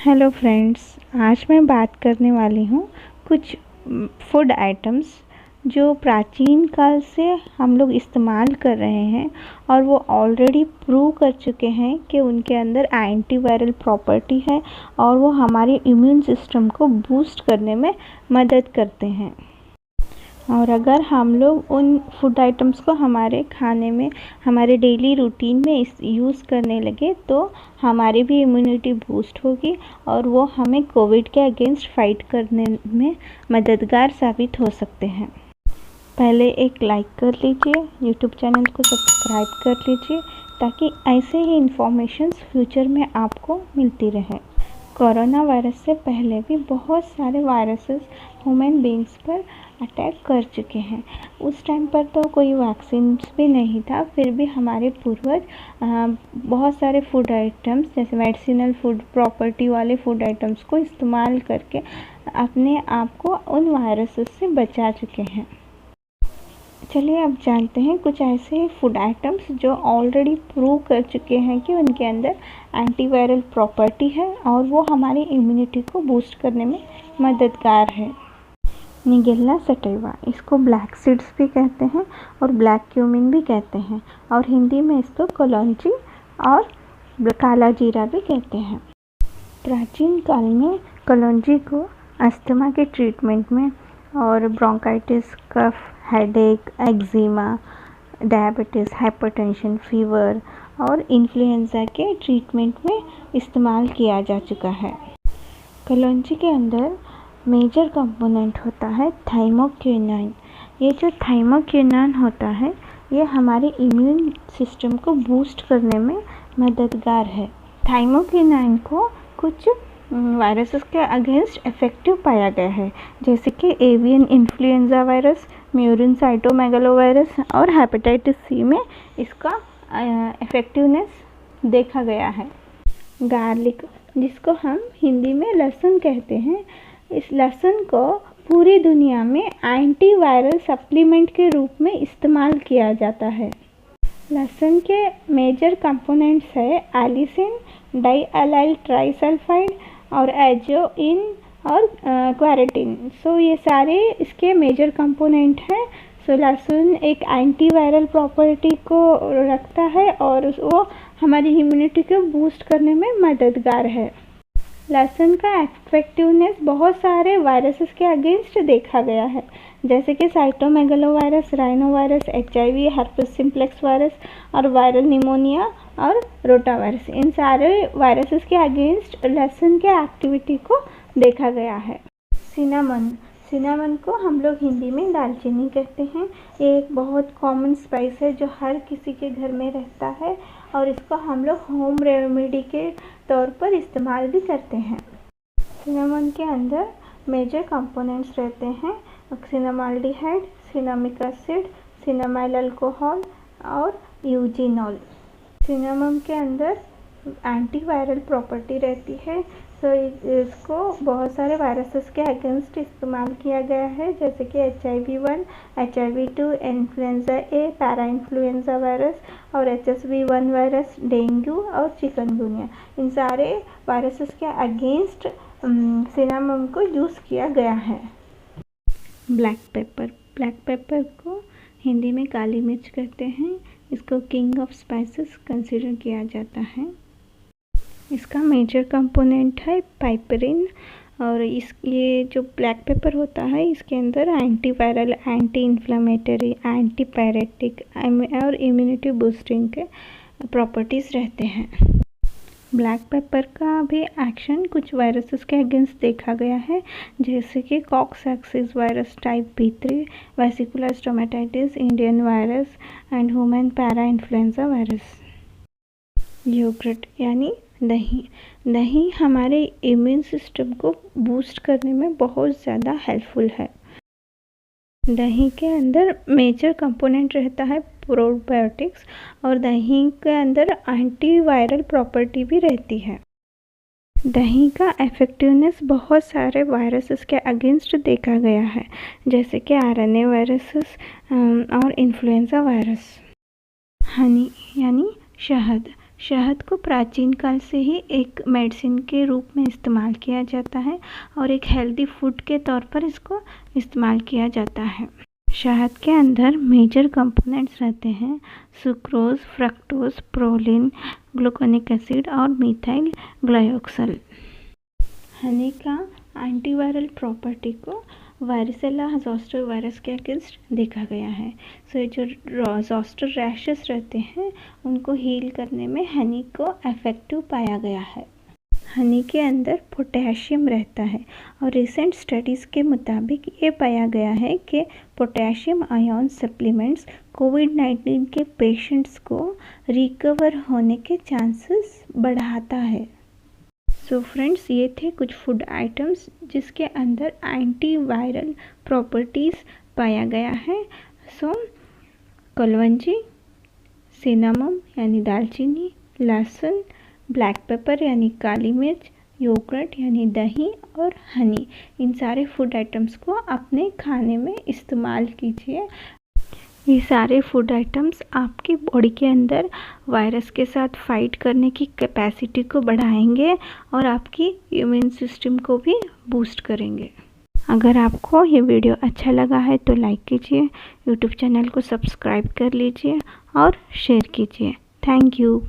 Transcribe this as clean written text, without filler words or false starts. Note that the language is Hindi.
हेलो फ्रेंड्स, आज मैं बात करने वाली हूँ कुछ फूड आइटम्स जो प्राचीन काल से हम लोग इस्तेमाल कर रहे हैं और वो ऑलरेडी प्रूव कर चुके हैं कि उनके अंदर एंटीवायरल प्रॉपर्टी है और वो हमारे इम्यून सिस्टम को बूस्ट करने में मदद करते हैं। और अगर हम लोग उन फूड आइटम्स को हमारे खाने में, हमारे डेली रूटीन में यूज़ करने लगे तो हमारी भी इम्यूनिटी बूस्ट होगी और वो हमें कोविड के अगेंस्ट फाइट करने में मददगार साबित हो सकते हैं। पहले एक लाइक कर लीजिए, यूट्यूब चैनल को सब्सक्राइब कर लीजिए ताकि ऐसे ही इन्फॉर्मेशंस फ्यूचर में आपको मिलती रहे। कोरोना वायरस से पहले भी बहुत सारे वायरसेस ह्यूमन बींग्स पर अटैक कर चुके हैं। उस टाइम पर तो कोई वैक्सीन भी नहीं था, फिर भी हमारे पूर्वज बहुत सारे फूड आइटम्स जैसे मेडिसिनल फूड प्रॉपर्टी वाले फूड आइटम्स को इस्तेमाल करके अपने आप को उन वायरसेस से बचा चुके हैं। चलिए अब जानते हैं कुछ ऐसे फूड आइटम्स जो ऑलरेडी प्रूव कर चुके हैं कि उनके अंदर एंटीवायरल प्रॉपर्टी है और वो हमारी इम्यूनिटी को बूस्ट करने में मददगार है। निगेल्ला सैटिवा, इसको ब्लैक सीड्स भी कहते हैं और ब्लैक क्यूमिन भी कहते हैं और हिंदी में इसको कलौंजी और काला जीरा भी कहते हैं। प्राचीन काल में कलौंजी को अस्थमा के ट्रीटमेंट में और bronchitis, cough, headache, eczema, diabetes, hypertension, fever और इन्फ्लुएंजा के ट्रीटमेंट में इस्तेमाल किया जा चुका है। कलौंजी के अंदर मेजर कंपोनेंट होता है थाइमोक्विनाइन। ये जो थाइमोक्विनाइन होता है ये हमारे इम्यून सिस्टम को बूस्ट करने में मददगार है। थाइमोक्विनाइन को कुछ वायरसेस के अगेंस्ट इफेक्टिव पाया गया है, जैसे कि avian influenza virus, murine cytomegalovirus और हेपेटाइटिस सी में इसका इफेक्टिवनेस देखा गया है। गार्लिक, जिसको हम हिंदी में लहसुन कहते हैं, इस लहसुन को पूरी दुनिया में एंटीवायरल सप्लीमेंट के रूप में इस्तेमाल किया जाता है। लहसुन के मेजर कंपोनेंट्स है एलिसिन, डाइअलाइल ट्राइसल्फाइड और एजोइन और क्वारेटिन। सो ये सारे इसके मेजर कंपोनेंट हैं। सो लहसुन एक एंटीवायरल प्रॉपर्टी को रखता है और वो हमारी इम्यूनिटी को बूस्ट करने में मददगार है। लहसुन का इफेक्टिवनेस बहुत सारे वायरसेस के अगेंस्ट देखा गया है, जैसे कि cytomegalovirus, rhinovirus, HIV, herpes simplex virus और वायरल निमोनिया और रोटावायरस। इन सारे वायरसेस के अगेंस्ट लहसुन के एक्टिविटी को देखा गया है। सिनामन को हम लोग हिंदी में दालचीनी कहते हैं। ये एक बहुत कॉमन स्पाइस है जो हर किसी के घर में रहता है और इसको हम लोग होम रेमेडी के तौर पर इस्तेमाल भी करते हैं। सिनामन के अंदर मेजर कंपोनेंट्स रहते हैं सिनामाल्डिहाइड, सिनामिक एसिड, सिनामाइल अल्कोहल और यूजिनॉल। सिनामन के अंदर एंटीवायरल प्रॉपर्टी रहती है, तो इसको बहुत सारे वायरसेस के अगेंस्ट इस्तेमाल किया गया है, जैसे कि HIV-1, HIV-2, इन्फ्लुएंजा ए, पैरा इन्फ्लुएंजा वायरस और HSV-1 वायरस, डेंगू और चिकनगुनिया। इन सारे वायरसेस के अगेंस्ट सिनामन को यूज़ किया गया है। ब्लैक पेपर को हिंदी में काली मिर्च कहते हैं। इसको किंग ऑफ स्पाइसेस कंसिडर किया जाता है। इसका मेजर कंपोनेंट है पाइपरिन और ये जो ब्लैक पेपर होता है इसके अंदर एंटीवायरल, एंटी इन्फ्लेमेटरी, एंटीपायरेटिक और इम्यूनिटी बूस्टिंग के प्रॉपर्टीज़ रहते हैं। ब्लैक पेपर का भी एक्शन कुछ वायरसेस के अगेंस्ट देखा गया है, जैसे कि coxsackie virus type B3, vesicular stomatitis, Indian virus and human para influenza virus. Yoghurt यानी दही हमारे इम्यून सिस्टम को बूस्ट करने में बहुत ज़्यादा हेल्पफुल है। दही के अंदर मेजर कंपोनेंट रहता है प्रोबायोटिक्स और दही के अंदर एंटीवायरल प्रॉपर्टी भी रहती है। दही का इफेक्टिवनेस बहुत सारे वायरसेस के अगेंस्ट देखा गया है, जैसे कि RNA वायरसेस और इन्फ्लुएंजा वायरस। हनी यानी शहद शहद को प्राचीन काल से ही एक मेडिसिन के रूप में इस्तेमाल किया जाता है और एक हेल्दी फूड के तौर पर इसको इस्तेमाल किया जाता है। शहद के अंदर मेजर कंपोनेंट्स रहते हैं sucrose, fructose, proline, gluconic acid और मिथाइल ग्लाइकोल। हनी का एंटीवायरल प्रॉपर्टी को वारिसेला ज़ोस्टर वायरस के अगेंस्ट देखा गया है। ये जो ज़ोस्टर रैशेस रहते हैं उनको हील करने में हनी को इफ़ेक्टिव पाया गया है। हनी के अंदर पोटेशियम रहता है और रिसेंट स्टडीज़ के मुताबिक ये पाया गया है कि पोटेशियम आयन सप्लीमेंट्स कोविड-19 के पेशेंट्स को रिकवर होने के चांसेस बढ़ाता है। सो फ्रेंड्स, ये थे कुछ फूड आइटम्स जिसके अंदर एंटीवायरल प्रॉपर्टीज़ पाया गया है। सो कलवंजी, सिनामम यानी दालचीनी, लहसुन, ब्लैक पेपर यानी काली मिर्च, योगर्ट यानी दही और हनी, इन सारे फूड आइटम्स को अपने खाने में इस्तेमाल कीजिए। ये सारे फूड आइटम्स आपकी बॉडी के अंदर वायरस के साथ फाइट करने की कैपेसिटी को बढ़ाएंगे और आपकी इम्यून सिस्टम को भी बूस्ट करेंगे। अगर आपको ये वीडियो अच्छा लगा है तो लाइक कीजिए, यूट्यूब चैनल को सब्सक्राइब कर लीजिए और शेयर कीजिए। Thank you.